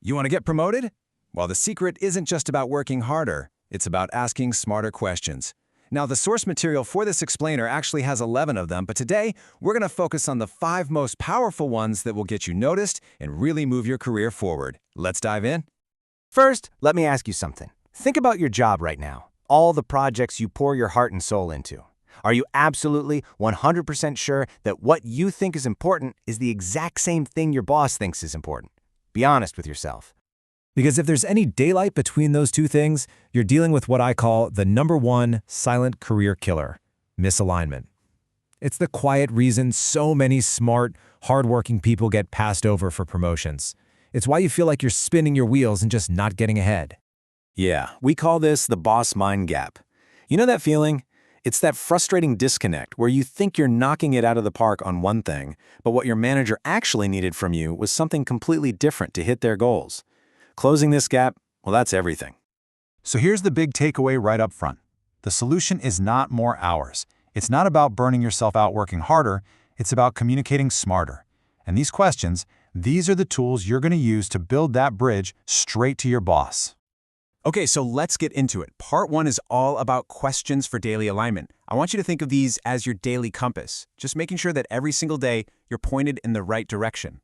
You want to get promoted? Well, the secret isn't just about working harder. It's about asking smarter questions. Now, the source material for this explainer actually has 11 of them, but today we're going to focus on the 5 most powerful ones that will get you noticed and really move your career forward. Let's dive in. First, let me ask you something. Think about your job right now, all the projects you pour your heart and soul into. Are you absolutely 100% sure that what you think is important is the exact same thing your boss thinks is important? Be honest with yourself. Because if there's any daylight between those two things, you're dealing with what I call the #1 silent career killer, misalignment. It's the quiet reason so many smart, hardworking people get passed over for promotions. It's why you feel like you're spinning your wheels and just not getting ahead. Yeah, we call this the boss-mind gap. You know that feeling? It's that frustrating disconnect where you think you're knocking it out of the park on one thing, but what your manager actually needed from you was something completely different to hit their goals. Closing this gap, well, that's everything. So here's the big takeaway right up front. The solution is not more hours. It's not about burning yourself out working harder. It's about communicating smarter. And these questions, these are the tools you're going to use to build that bridge straight to your boss. Okay, so let's get into it. Part 1 is all about questions for daily alignment. I want you to think of these as your daily compass, just making sure that every single day you're pointed in the right direction.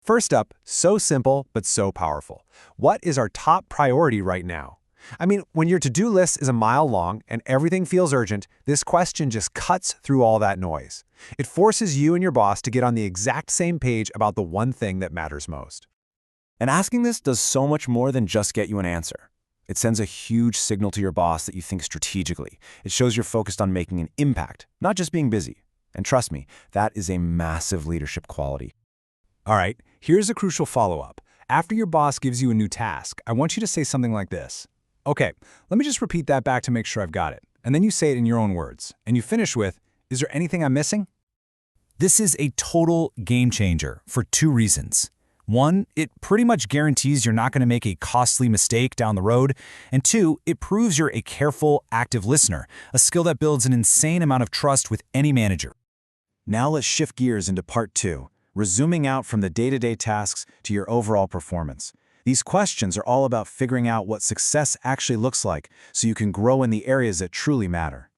First up, so simple but so powerful. What is our top priority right now? I mean, when your to-do list is a mile long and everything feels urgent, this question just cuts through all that noise. It forces you and your boss to get on the exact same page about the one thing that matters most. And asking this does so much more than just get you an answer. It sends a huge signal to your boss that you think strategically. It shows you're focused on making an impact, not just being busy. And trust me, that is a massive leadership quality. All right, here's a crucial follow-up. After your boss gives you a new task, I want you to say something like this. Okay, let me just repeat that back to make sure I've got it. And then you say it in your own words. And you finish with, is there anything I'm missing? This is a total game changer for 2 reasons. 1, it pretty much guarantees you're not going to make a costly mistake down the road. And 2, it proves you're a careful, active listener, a skill that builds an insane amount of trust with any manager. Now let's shift gears into part 2, resuming out from the day-to-day tasks to your overall performance. These questions are all about figuring out what success actually looks like so you can grow in the areas that truly matter.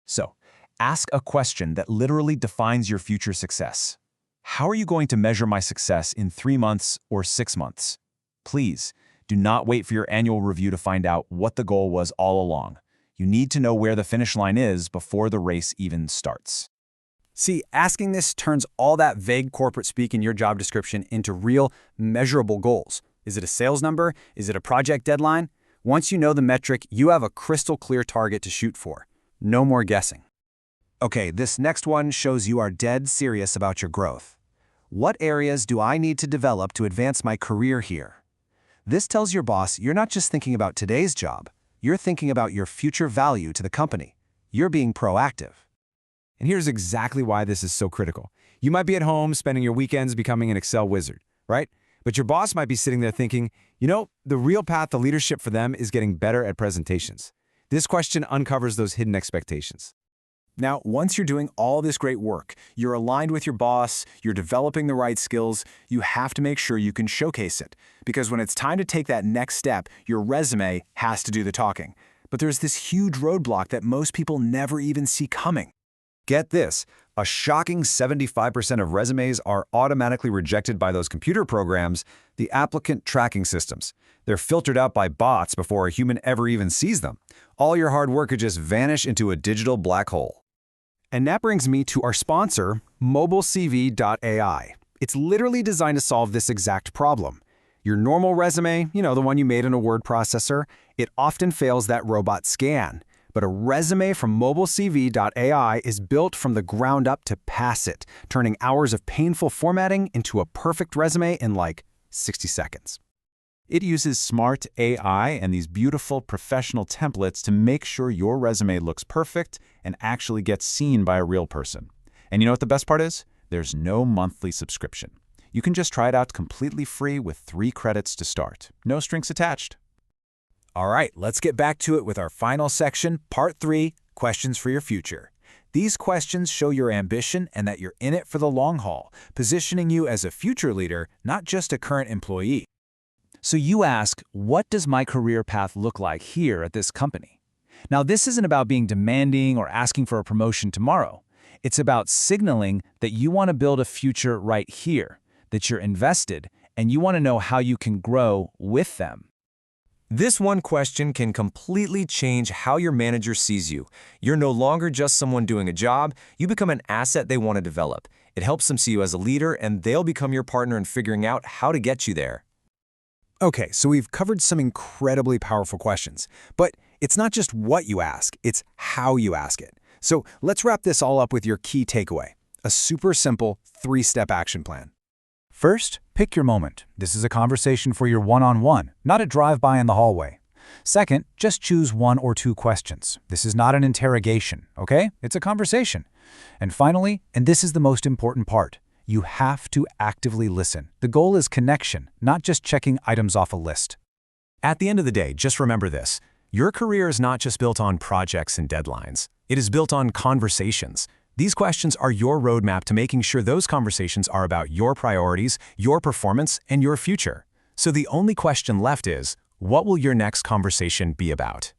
So, ask a question that literally defines your future success. How are you going to measure my success in 3 months or 6 months? Please, do not wait for your annual review to find out what the goal was all along. You need to know where the finish line is before the race even starts. See, asking this turns all that vague corporate speak in your job description into real, measurable goals. Is it a sales number? Is it a project deadline? Once you know the metric, you have a crystal clear target to shoot for. No more guessing. Okay, this next one shows you are dead serious about your growth. What areas do I need to develop to advance my career here? This tells your boss you're not just thinking about today's job, you're thinking about your future value to the company. You're being proactive. And here's exactly why this is so critical. You might be at home spending your weekends becoming an Excel wizard, right? But your boss might be sitting there thinking, you know, the real path to leadership for them is getting better at presentations. This question uncovers those hidden expectations. Now, once you're doing all this great work, you're aligned with your boss, you're developing the right skills, you have to make sure you can showcase it. Because when it's time to take that next step, your resume has to do the talking. But there's this huge roadblock that most people never even see coming. Get this, a shocking 75% of resumes are automatically rejected by those computer programs, the applicant tracking systems. They're filtered out by bots before a human ever even sees them. All your hard work could just vanish into a digital black hole. And that brings me to our sponsor, mobilecv.ai. It's literally designed to solve this exact problem. Your normal resume, the one you made in a word processor, it often fails that robot scan. But a resume from mobilecv.ai is built from the ground up to pass it, turning hours of painful formatting into a perfect resume in like 60 seconds. It uses smart AI and these beautiful professional templates to make sure your resume looks perfect and actually gets seen by a real person. And you know what the best part is? There's no monthly subscription. You can just try it out completely free with 3 credits to start. No strings attached. All right, let's get back to it with our final section, Part 3, Questions for Your Future. These questions show your ambition and that you're in it for the long haul, positioning you as a future leader, not just a current employee. So you ask, what does my career path look like here at this company? Now, this isn't about being demanding or asking for a promotion tomorrow. It's about signaling that you want to build a future right here, that you're invested, and you want to know how you can grow with them. This one question can completely change how your manager sees you. You're no longer just someone doing a job, you become an asset they want to develop. It helps them see you as a leader, and they'll become your partner in figuring out how to get you there. Okay, so we've covered some incredibly powerful questions, but it's not just what you ask, it's how you ask it. So let's wrap this all up with your key takeaway, a super simple 3-step action plan. First, pick your moment. This is a conversation for your one-on-one, not a drive-by in the hallway. Second, just choose 1 or 2 questions. This is not an interrogation, okay? It's a conversation. And finally, and this is the most important part, you have to actively listen. The goal is connection, not just checking items off a list. At the end of the day, just remember this. Your career is not just built on projects and deadlines. It is built on conversations. These questions are your roadmap to making sure those conversations are about your priorities, your performance, and your future. So the only question left is, what will your next conversation be about?